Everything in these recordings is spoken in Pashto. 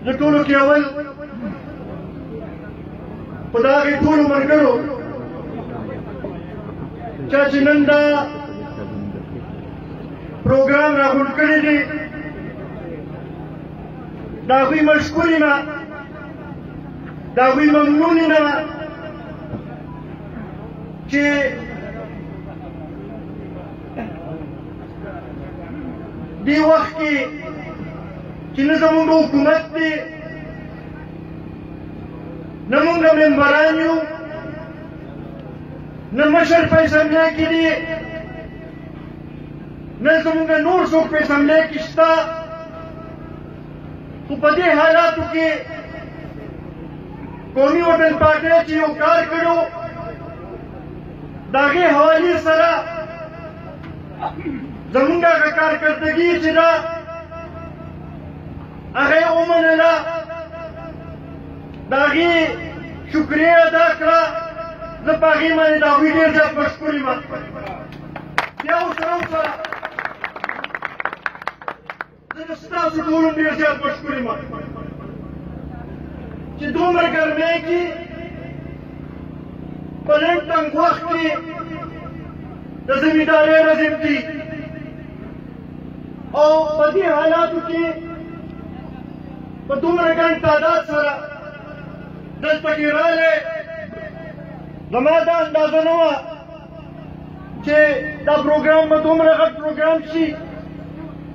د ټولو کې اول په د هغې ټولو ملګرو چا چې نن دا پروګرام راغونډ کړی دی د هغوی مشکور یم د هغوی ممنون یم چې دې وخت کې چې نه زموږ حکومت دی نه موږ ممبران یو نه مشر په اسمبلی کې دی نه زموږ نور څوک په اسمبلی کې شته خو په دې حالاتو کې قومي وطن پارټۍ چې یو کار کړو د هغې حوالې سره زموږ هغه کارکردګي چې ده هغه یې ومنله د هغې شکریه ادا کړه زه په هغې باندې د هغوی ډېر زیات مشکور یم بیا ورسره زه د ستاسو ټولو ډېر زیات مشکور یم چې دومره ګرمۍ کې په لږ تنګ وخت کې د زمیندارۍ رزم دي او په دې حالاتو کې په دومره ګڼ تعداد سره دلته کې راغلی زما دا اندازه نه وه چې دا پروګرام به دومره غټ پروګرام شي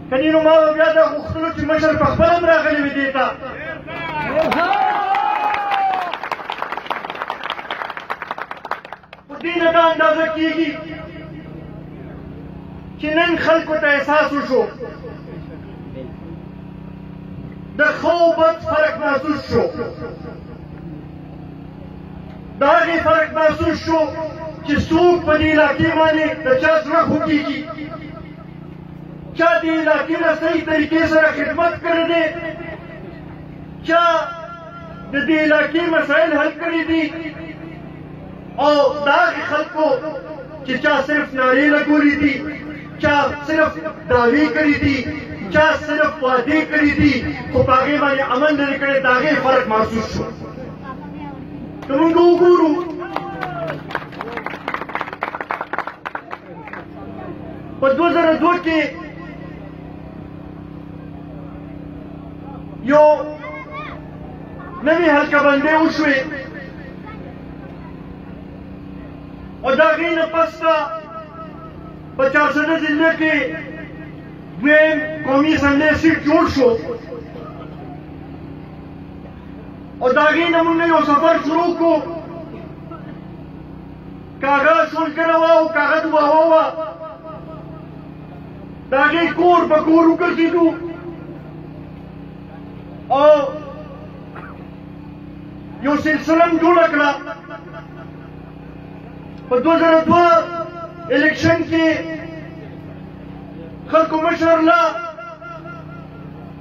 کنې نو ما به بیا دا غوښتلو چې مشر په خپله هم راغلی وي دې ته خو دې نه دا اندازه کېږي چې نن خلکو ته احساس وشو د ښه او بد فرق محسوس شو د هغې فرق محسوس شو چې څوک په دې علاقې باندې د چا زړه خوږېږي چا دې علاقې نه صحیح طریقې سره خدمت کړی دی چا د دې علاقې مسایل حل کړي دي او د هغې خلکو چې چا صرف نارې لګولي دي چا صرف دعوې کړي دي چا صرف وعدې کړي دي خو په هغې باندې عمل نه دی کړی د هغې فرق محسوس شو که موږ وګورو په 2002 کې یو نوې حلقه بندۍ وشوې او د هغې نه پس ته په 400 ضلع کې دویم قومي اسمبلی سیټ جوړ شو او د هغې نه موږ یو سفر شروع کړو که هغه شولګره وه او که هغه دوبهوه وه د هغې کور په کور وګرځېدو او یو سلسله م جوړه کړه په 2002 الیکشن کې خلکو مشر له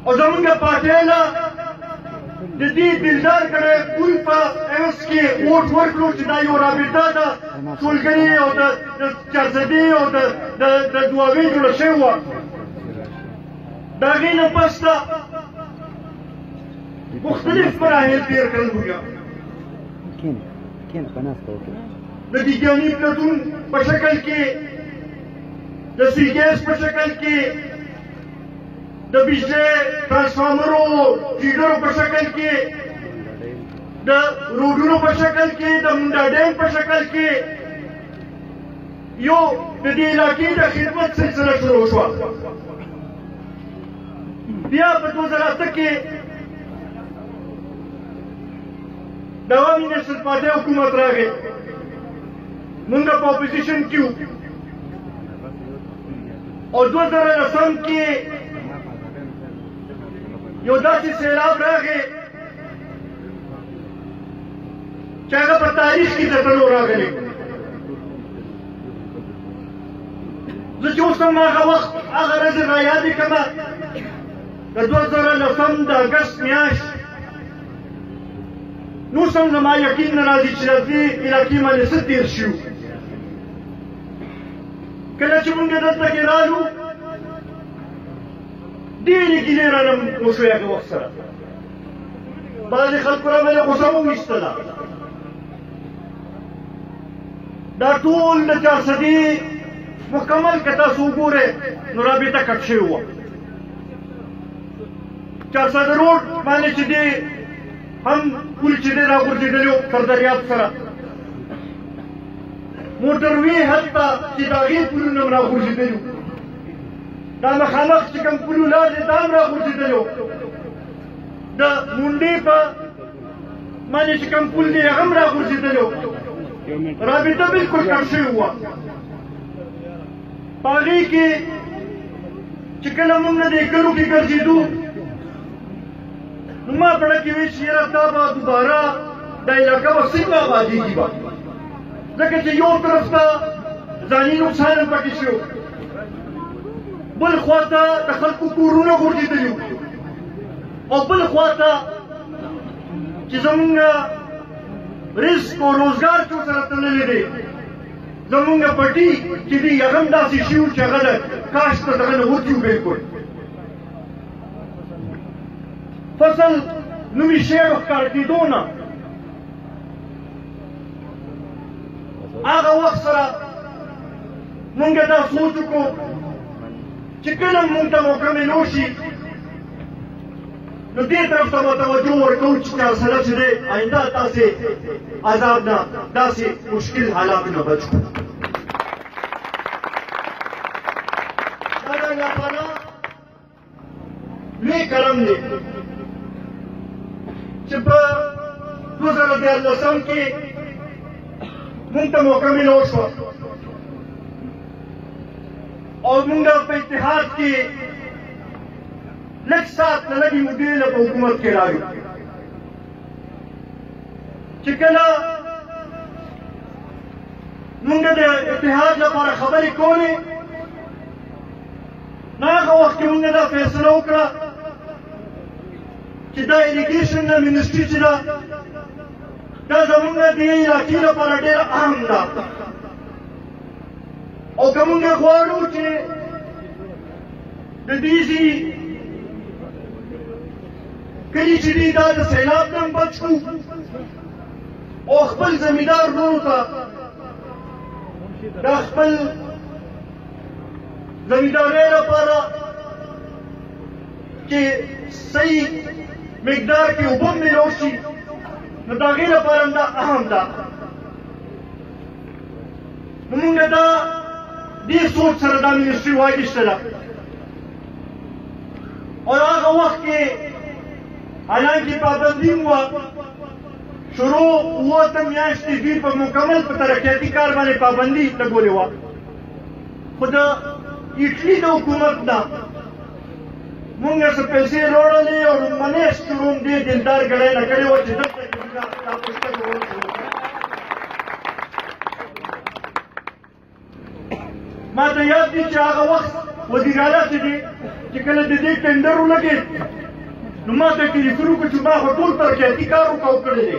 او زمونږ پارټۍ له د دې دلدار کړی کوی په ایس کې ووټ ورکړو چې دا یو رابطه ده ټولګرې او د چارزدې او د دوابې جوړه شوې وه د هغې نه پس ته مختلف مراحل تېر کړل بویا د ویګیاني پلټون په شکل کې د سی ګیس په شکل کې د بجلی ټرانسفارمرو فیډرو په شکل کې د روډونو په شکل کې د منډا ډیم په شکل کې یو د دې علاقې د خدمت سلسله شروع شوه بیا په 2008 کې د عوامي نیشنل پارټۍ حکومت راغی موږ په اپوزیشن کې وو او 2010 کې یو داسې سیلاب راغی چې هغه په تاریخ کې ځپلو راغلی زه چې اوس هم هغه وخت هغه ورځې رایادې کړمه د 2010 د اګست میاشت نو اوس هم زما یقین نه راځي چې د دې علاقې باندې څه تېر شو کله چې موږ دلته کې رالو ډېرې ګیلې رانه وشوې هغه وخت سره بعضې خلکو را باندې غوسه وویستله دا ټول د چارسدي مکمل که تاسو وګورئ نو رابطه کټ شوې وه چارسده روډ باندې چې دی هم پل چې دی راغورځېدلی و تر دریاب سره موټروې هلته چې د هغې پلونه هم راغورځېدلي وو دا مخامخ چې کوم پل ولاړ دی دا هم راغورځېدلی و د مونډې په باندې چې کوم پل دی هغه هم راغورځېدلی و رابطه بلکل کټ شوې وه په هغې کې چې کله مونږ نه دې کلو کې ګرځېدو نو ما پړه کې وی چې یاره دا به دوباره دا علاقه به څنګه آبادېږي به ځکه چې یو طرف ته ځاني نقصان هم پکې شو بل خوا ته د خلکو کورونه غورځېدلي وو او بل خوا ته چې زمونږ رزق او روزګار چې ورسره تړلی دی زمونږ پټي چې دی هغه هم داسې شي وو چې هغه د کاشت ته دغه نه وتي وو بلکل فصل نوي شی ښکار کېدو نه هغه وخت سره مونږ دا سوچ وکړو چې کله مونږ ته موقع میلو شي نو دې طرف ته به توجه ورکوو چې چارسده چې دی آینده داسې عذاب نه داسې مشکل حالاتو نه بچ کړو دا د الله تعالی لوی کرم دی چې په 2014 کې مونږ ته موقع میلو شوه او مونږ په اتحاد کې لږ ساعت نه لږې مودې له په حکومت کې راغلو چې کله مونږ د اتحاد لپاره خبرې کولې نو هغه وخت کې مونږ دا فیصله وکړه چې دا اریګیشن منسټري چې ده دا زمونږ د دې علاقې لپاره ډېره اهم ده او که مونږ غواړو چې د دې ځي کلي چې دي دا د سیلاب نه هم بچ کړو او خپل زمیندار وروڼو ته دا خپل زمیندارۍ لپاره چې صحیح مقدار کې اوبه هم میلو شي نو د هغې لپاره هم دا اهم ده نو مونږ دا دې سوچ سره دا منسټري واخیستله او هغه وخت کې حالانکې پابندي هم وه شروع 7 میاشتې دوی په مکمل په ترقیاتي کار باندې پابندي لګولې وه خو د اټلي د حکومت نه مونږ څه پیسې راوړلې او لومړنی شروع هم دې دلدار ګړی نه کړې وه چې دلته دا پوسټه کول شروع ما ته یاد دي چې هغه وخت وزیر اعلی چې دی چې کله د دې ټنډر ولګېد نو ما ته ټلیفون وکړو چې ما خو ټول ترقیاتي کار کړی دی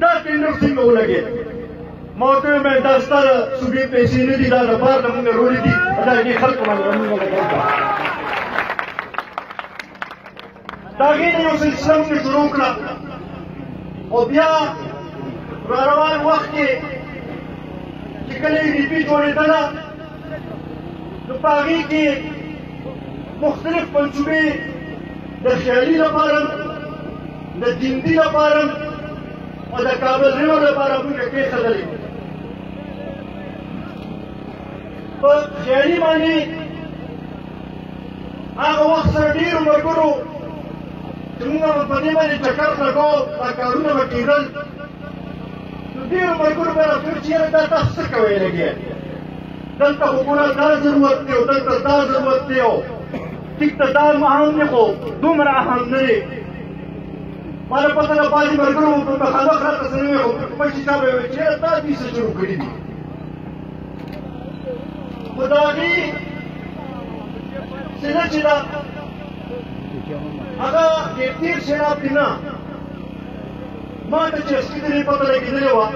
دا ټنډر څنګه ولګېد ما ورته وویل دا ستا د صوبې پیسې نه دي دا د بار نه مونږ راوړي دي دا دې خلکو باندې مونږ لګوو د هغې نه یو سلسله مونږ شروع کړه او بیا را روان وخت کې چې کله یې ډي پي جوړېدله نو په هغې کې مختلف منصوبې د خیالي لپاره د جندي لپاره او د کابل ریور لپاره موږ کېښودلې په خیالي باندې هغه وخت سره ډېرو ملګرو چې موږ به په دې باندې چکر لګاو دا کارونه به کېدل نو ډېرو ملګرو به راته ویل چې یاره دا تاسو څه کوئ لګیا دلته خو ګوره دا ضرورت دی او دلته دا ضرورت دی او ټیک ته دا اهم دی خو دومره اهم نه دی ما نه پته ده بعضې ملګرو په مخامخ راته څه نه ویل خو په پټ حساب یې ویل چې یاره دا دوی څه شروع کړي دي خو د هغې سینه چې ده هغه ډېر تېر سیلاب دی نه ما ته چې اصلي د دې پته لګېدلې وه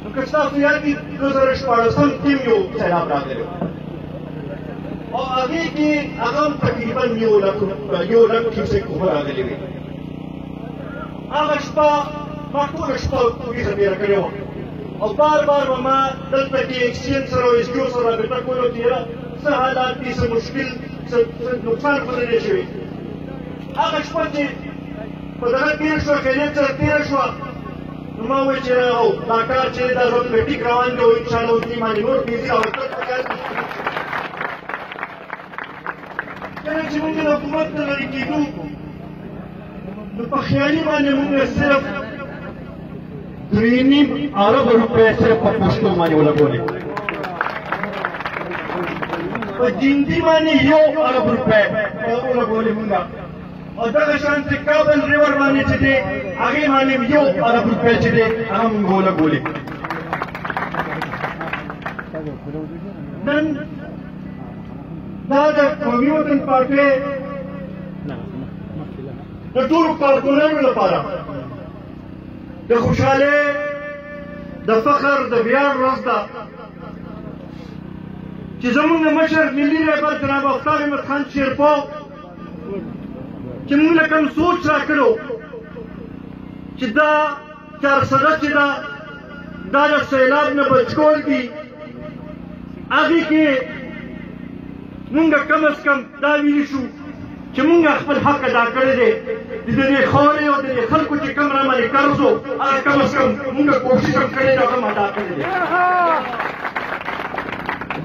نو که ستاسو یاد وي 2014 کې یو سیلاب راغلی و او هغې کې هغه هم تقریبا 1 لک کیوسک اوبه راغلې وې هغه شپه ما ټوله شپه ویښه تېره کړې وه او بار بار به ما دلته کې اکسچینج سره او ایس کیو سره رابطه کولو چې یاره څه حالات دي څه مشکل څه نقصان خو نه دی شوی هغه شپه چې په دغه تېر شوه خیریت سره تېره شوه نو ما وویل چې او دا کار چې دا زموږ په ټیک روان دی او انشاءالله اوس دې باندې نور تیزي راوستل پکار دي کله چې مونږ د حکومت نه لرې کېدو نو په خیالي باندې مونږ صرف 3.5 ارب روپۍ صرف په پوسټو باندې ولګولې په جندي باندې 1 ارب روپۍ ولګولې مونږ او دغه شان چې کابل ریور باندې چې دی هغې باندې 1 ارب روپۍ چې دی هغه مونږ ولګولې نن دا د قومي وطن پارټۍ د ټولو کارکونانو لپاره د خوشحالۍ د فخر د ویاړ ورځ ده چې زموږ مشر ملي رهبر جناب افتاب احمد خان شیرپا چې موږ له کوم سوچ راکړو چې دا چارسده چې ده دا د سیلاب نه بچ کول دي هغې کې مونږ کم از کم دا ویلي شو چې مونږ خپل حق ادا کړی دی د دې خاورې او د دې خلکو چې کم راباندې قرض و هغه کم از کم مونږ کوشش هم کړی دی هغه هم ادا کړی دی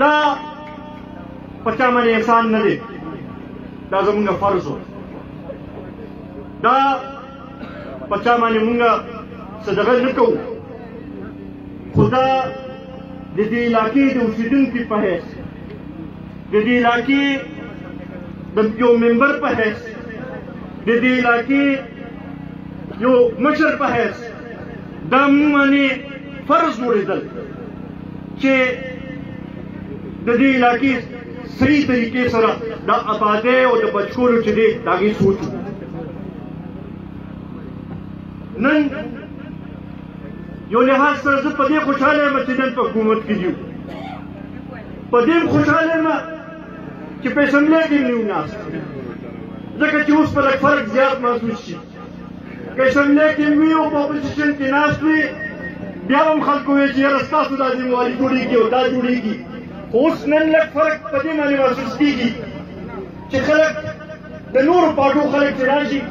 دا په چا باندې احسان نه دی دا زمونږ فرض و دا په چا باندې مونږ څه دغه نه کوو خو دا د دې علاقې د اوسېدونکي په حیث د دې علاقې د یو ممبر په حیث د دې علاقې یو مشر په حیث دا موږ باندې فرض جوړېدل چې د دې علاقې صحیح طریقې سره د آبادۍ او د بچ کولو چې دی د هغې سوچ نن یو لحاظ سره زه په دې خوشحاله یم چې نن په حکومت کې یو په دې هم خوشحاله یم چې په اسمبلۍ کې نه یو ناست ځکه چې اوس په لږ فرق زیات محسوس شي که اسمبلۍ کې وي او په اپوزیشن کې ناست وي بیا هم خلکو وایي چې یاره ستاسو دا ذمواري جوړېږي او دا جوړېږي خو اوس نن لږ فرق په دې باندې محسوس کېږي چې خلک د نورو پارټو خلک چې راشي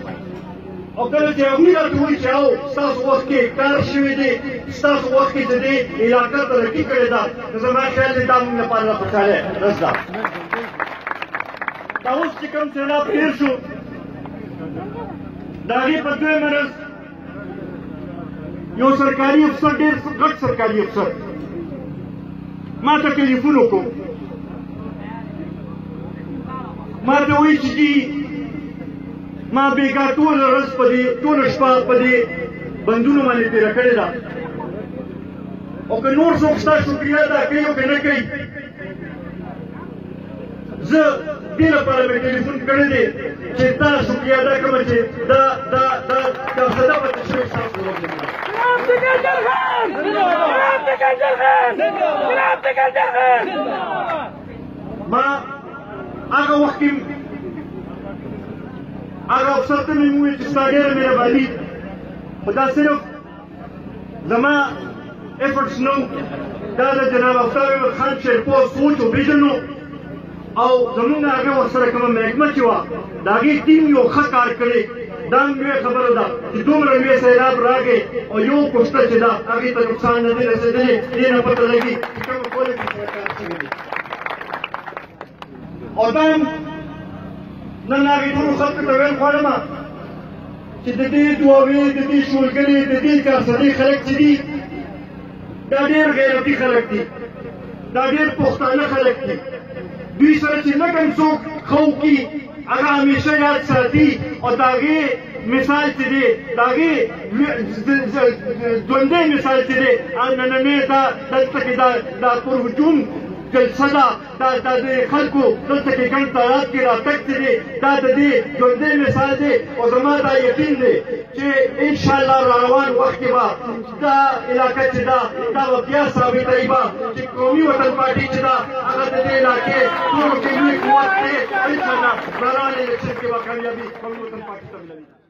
او کله چې هغوی راته وایي چې او ستاسو وخت کې کار شوی دی ستاسو وخت کې چې دی علاقه ترقي کړې ده نو زما خیال دی دا موږ لپاره د خوشحالۍ ورځ ده دا اوس چې کوم سیلاب تېر شو د هغې په دویمه ورځ یو سرکاري افسر ډېر غټ سرکاري افسر ما ته ټلیفون وکړو ما ته وایي چې جي ما بېګا ټوله ورځ په دې ټوله شپه په دې بندونو باندې تېره کړې ده او که نور څوک ستا شکریه ادا کوي او که نه کوي زه دې لپاره مې ټلیفون کړی دی چې دا شکریه ادا کړم چې دا خدا به تشویق ستاسو وکړي ما هغه وخت کې هغه افسر ته مې وویل چې ستا ډېره مهرباني خو دا صرف زما ایفرټس نه دا د جناب افتاب احمد خان شیرپا سوچ او ویژن او زمونږ هغې ورسره کومه محکمه چې وه د هغې ټیم یو ښه کار کړی دا هم لویه خبره ده چې دومره لوی سیلاب راغی او یو پوسټه چې ده هغې ته نقصان نه دی رسېدلی دې نه پته لګي چې کومه کوالټي سره کار شوی دی او دا هم نن هغې ټولو خلکو ته ویل غواړم چې د دې دعاوې د دې شولګرې د دې کارسدي خلک چې دي دا ډېر غیرتي خلک دي دا ډېر پښتانه خلک دي دوی سره چې نه کوم څوک ښه وکړي هغه همیشه یاد ساتي او د هغې مثال چې دی د هغې ژوندی مثال چې دی نننی دلته کې دا پر هجوم جلسه ده دا د خلکو دلته کې ګڼ تعداد کې راتګ چې دی دا د دې ژوندی مثال دی او زما دا یقین دی چې انشاءالله را روان وخت کې به دا علاقه چې ده دا به بیا ثابتوي به چې قومي وطن پارټي چې ده هغه د دې علاقې ټولو کې لوی قوت دی انشاءالله روان الیکشن کې به کامیابي قومي وطن پارټي ته ملوي